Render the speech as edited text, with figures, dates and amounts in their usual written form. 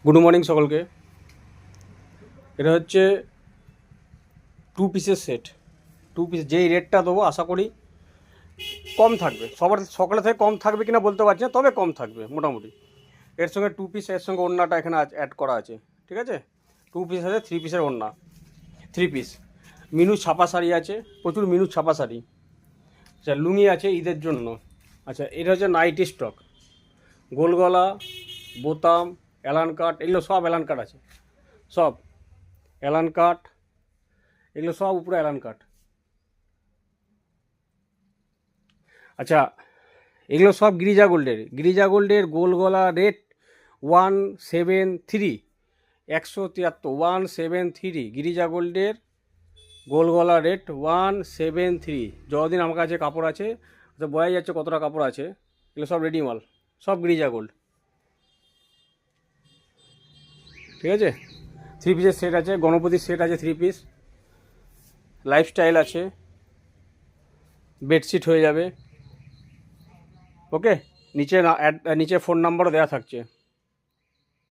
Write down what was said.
Good morning সকলকে। এটা হচ্ছে 2 পিসের সেট। 2 পিস যেই রেটটা দেবো আশা করি কম থাকবে, সবার সকালে থেকে কম থাকবে কিনা বলতে পারছি না, তবে কম থাকবে মোটামুটি। এর সঙ্গে 2 পিস, এর সঙ্গে ওড়নাটা এখানে অ্যাড করা আছে, ঠিক আছে। 2 পিস আছে, 3 পিসের ওড়না, 3 পিস। মিনু ছাপা শাড়ি আছে, প্রচুর মিনু ছাপা শাড়ি। আচ্ছা, লুঙ্গি আছে ঈদের জন্য। আচ্ছা, এটা হচ্ছে নাইটি স্টক, গোল গলা, বোতাম, অ্যালান কাট, এগুলো সব অ্যালান কাট আছে, সব অ্যালান কাট, এগুলো সব উপরে অ্যালান কাট। আচ্ছা, এগুলো সব গিরিজা গোল্ডের গোল গলা রেট 173, 173, 173 গিরিজা গোল্ডের গোল গলা রেট 173। যতদিন আমার কাছে কাপড় আছে তো বোঝাই যাচ্ছে কতটা কাপড় আছে। এগুলো সব রেডি মাল, সব গিরিজা গোল্ড, ঠিক আছে। 3 পিসের সেট আছে, গণপতির সেট আছে 3 পিস, লাইফস্টাইল আছে, বেডশিট হয়ে যাবে। ওকে, নিচে নিচে ফোন নাম্বারও দেওয়া থাকছে।